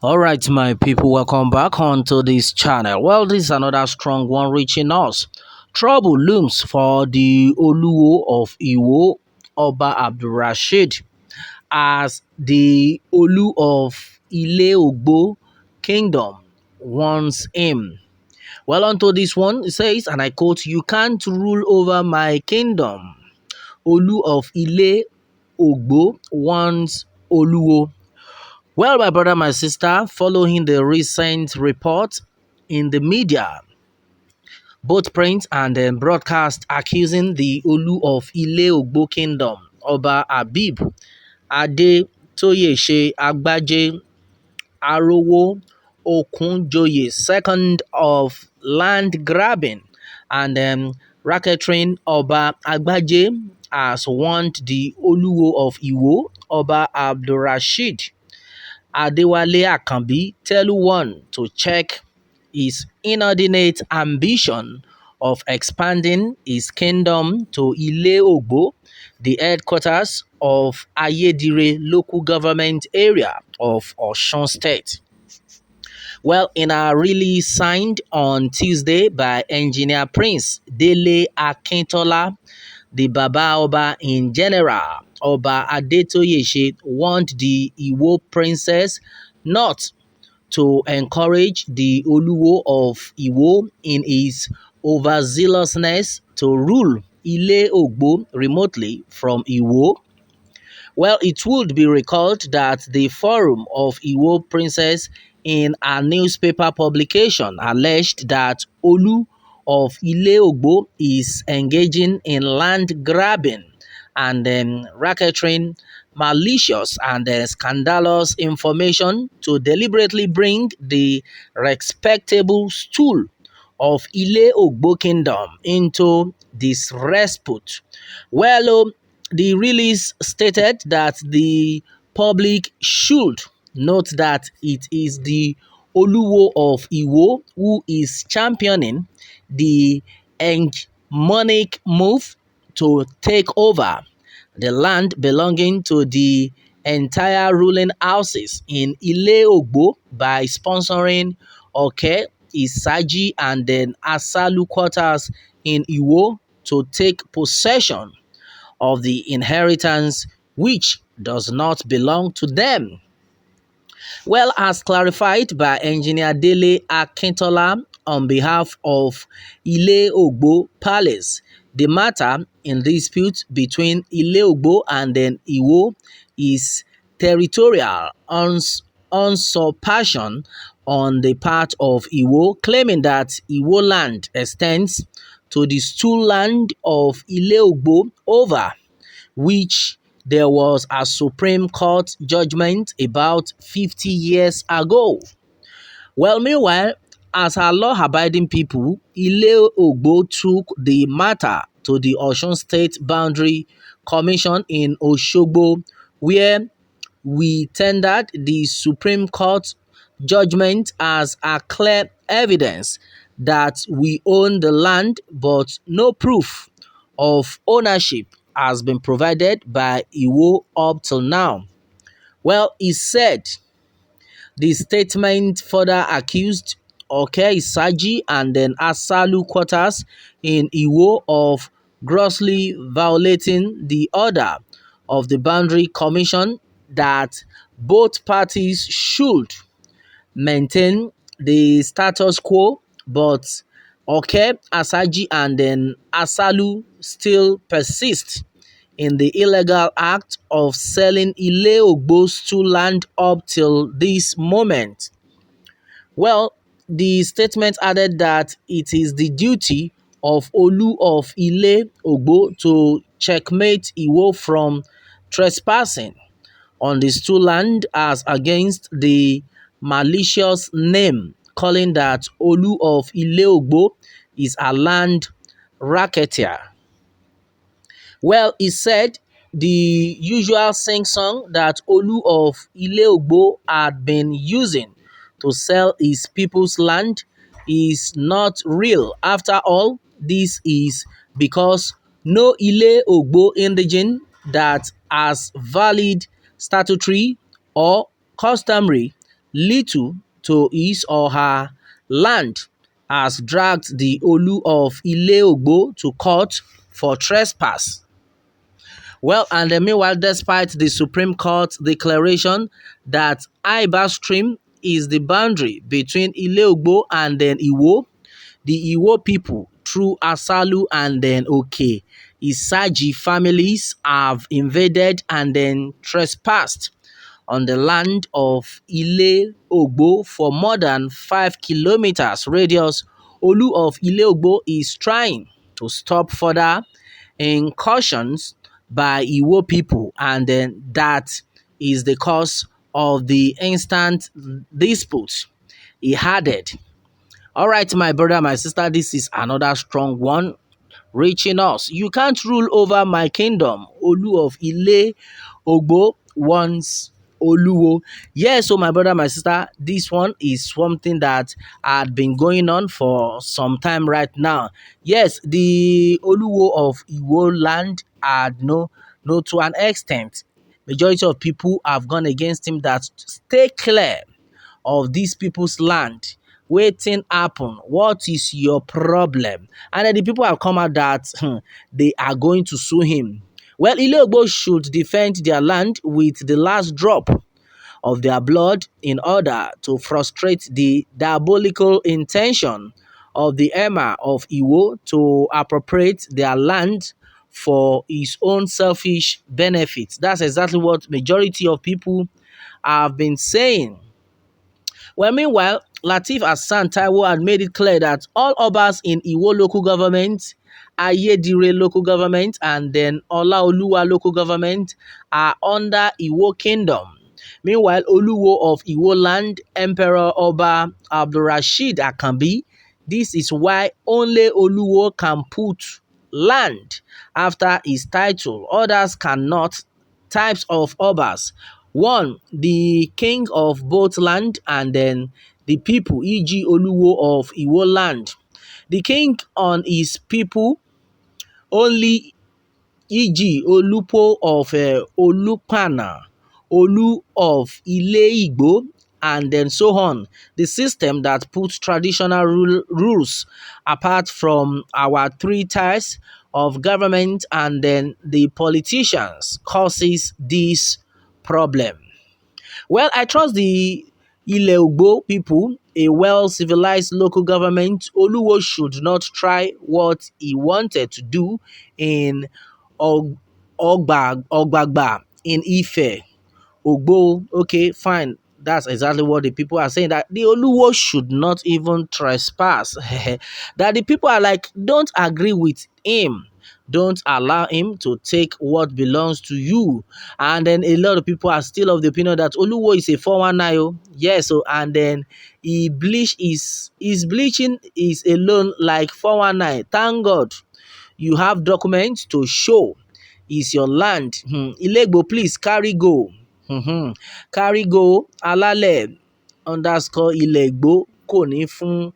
All right, my people, welcome back onto this channel. Well, this is another strong one reaching us. Trouble looms for the Oluwo of Iwo, Oba Abdulrashid, as the Olu of Ogbo Kingdom wants him. Well, onto this one, it says, and I quote, "You can't rule over my kingdom." Olu of Ogbo wants Oluwo. Well, my brother, my sister, following the recent report in the media, both print and broadcast, accusing the Olu of Ogbo Kingdom, Oba Habib Adetoyese Agbaje Arowo Okunjoye, second of land grabbing and racketeering. Oba Agbaje has warned the Oluwo of Iwo, Oba Abdulrashid Adewale Akanbi, tell one to check his inordinate ambition of expanding his kingdom to Ile-Ogbo, the headquarters of Ayedire local government area of Osun State. Well, in a release signed on Tuesday by Engineer Prince Dele Akintola, the Baba Oba in general, Oba Adetoyese, warned the Iwo princess not to encourage the Oluwo of Iwo in his overzealousness to rule Ile-Ogbo remotely from Iwo. Well, it would be recalled that the Forum of Iwo Princess in a newspaper publication alleged that Olu of Ile-Ogbo is engaging in land grabbing and racketeering, malicious and scandalous information to deliberately bring the respectable stool of Ile-Ogbo Kingdom into disrepute. Well, the release stated that the public should note that it is the Oluwo of Iwo who is championing the hegemonic move to take over the land belonging to the entire ruling houses in Ile-Ogbo by sponsoring Oke, Isaji and then Asalu quarters in Iwo to take possession of the inheritance which does not belong to them. Well, as clarified by Engineer Dele Akintola on behalf of Ile-Ogbo Palace, the matter in dispute between Ile-Ogbo and then Iwo is territorial usurpation on the part of Iwo, claiming that Iwo land extends to the stool land of Ile-Ogbo, over which there was a Supreme Court judgment about 50 years ago. Well, meanwhile, as a law-abiding people, Ile-Ogbo took the matter to the Osun State Boundary Commission in Osogbo, where we tendered the Supreme Court judgment as a clear evidence that we own the land, but no proof of ownership has been provided by Iwo up till now. Well, he said the statement further accused Oke Isaji and then Asalu quarters in Iwo of grossly violating the order of the Boundary Commission that both parties should maintain the status quo, but Oke, Asaji and then Asalu still persist in the illegal act of selling Ile-Ogbo's to land up till this moment. Well, the statement added that it is the duty of Olu of Ile-Ogbo to checkmate Iwo from trespassing on the stool land as against the malicious name calling that Olu of Ile-Ogbo is a land racketeer. Well, he said the usual sing-song that Olu of Ile-Ogbo had been using to sell his people's land is not real. After all, this is because no Ile-Ogbo indigene that has valid statutory or customary little to his or her land has dragged the Olu of Ogbo to court for trespass. Well, and meanwhile, despite the Supreme Court declaration that Iba Stream is the boundary between Ogbo and then Iwo, the Iwo people through Asalu and then Isaji families have invaded and then trespassed on the land of Ogbo for more than 5 kilometers radius. Olu of Ogbo is trying to stop further incursions by Iwo people, and then that is the cause of the instant dispute. He added, all right, my brother, my sister, this is another strong one reaching us. You can't rule over my kingdom. Olu of Ogbo wants Oluwo. Yes, so my brother, my sister, this one is something that had been going on for some time right now. Yes, the Oluwo of Iwo land had no to an extent. Majority of people have gone against him that stay clear of these people's land. Wetin happen? What is your problem? And then the people have come out that they are going to sue him. Well, Ileogbo should defend their land with the last drop of their blood in order to frustrate the diabolical intention of the Emir of Iwo to appropriate their land for his own selfish benefits. That's exactly what majority of people have been saying. Well, meanwhile, Lateef Hassan Taiwo had made it clear that all Obas in Iwo local government, Ayedire local government, and then Olaoluwa local government are under Iwo kingdom. Meanwhile, Oluwo of Iwo land, Emperor Oba Abdulrasheed Akanbi, this is why only Oluwo can put land after his title. Others cannot. Types of Obas. One, the king of both land and then the people, e.g. Oluwo of Iwo land. The king on his people only, e.g. Olupo of Olupana, Olu of Ile-Igbo, and then so on. The system that puts traditional rules apart from our three tiers of government and then the politicians causes this problem. Well, I trust the Ile-Ugbo people, a well-civilized local government. Oluwo should not try what he wanted to do in Ogbagba in Ife. Ogbo, okay, fine. That's exactly what the people are saying, that the Oluwo should not even trespass. That the people are like, don't agree with him. Don't allow him to take what belongs to you. And then a lot of people are still of the opinion that Oluwo is a 419. Oh. Yes, so and then his bleaching is alone like 419. Thank God you have documents to show is your land. Ilegbo, please carry go. Carry go alálẹ̀ underscore Ilegbo kò ní fún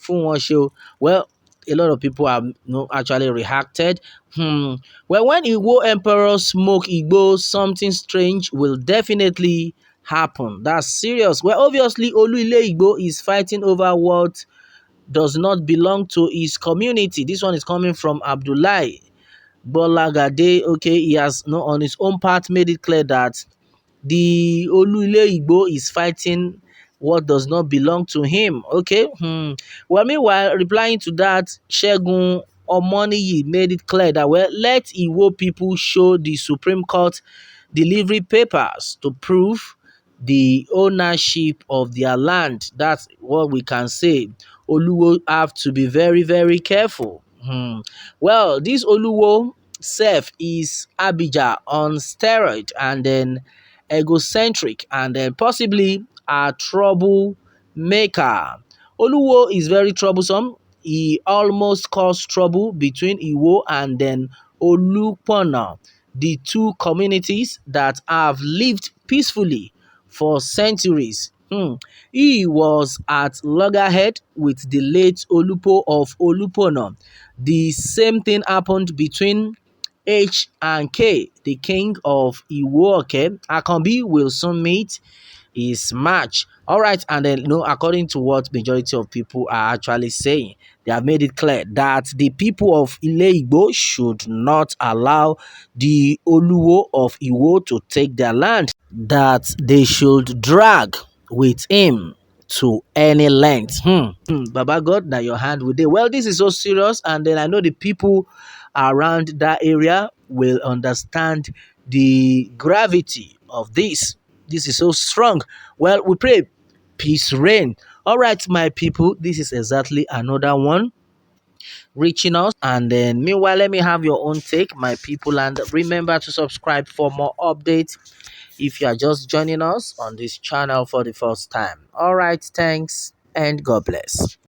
wọn ṣe o. Well, a lot of people have actually reacted. Well, when Igbo emperor smoke Igbo, something strange will definitely happen. That's serious. Well, obviously, Olu Ile-Igbo is fighting over what does not belong to his community. This one is coming from Abdullahi Bolagade. Okay, he has on his own part made it clear that the Olu Ile-Igbo is fighting what does not belong to him. Okay. Well, meanwhile, replying to that, Segun Omoniyi made it clear that, well, let Iwo people show the Supreme Court delivery papers to prove the ownership of their land. That's what we can say. Oluwo have to be very, very careful. Well, this Oluwo self is Abijah on steroid and then egocentric and then possibly a troublemaker. Oluwo is very troublesome. He almost caused trouble between Iwo and then Olupona, the two communities that have lived peacefully for centuries. He was at loggerhead with the late Olupo of Olupona. The same thing happened between H and K, the king of Iwo. Okay, Akambi will soon meet his match. All right, and then according to what majority of people are actually saying, they have made it clear that the people of Ile-Igbo should not allow the Oluwo of Iwo to take their land, that they should drag with him to any length. Baba God, that your hand will do. Well, this is so serious, and then I know the people around that area will understand the gravity of this. This is so strong. Well, we pray peace reign. All right, my people, this is exactly another one reaching us. And then meanwhile, let me have your own take, my people, and remember to subscribe for more updates if you are just joining us on this channel for the first time. All right, thanks and God bless.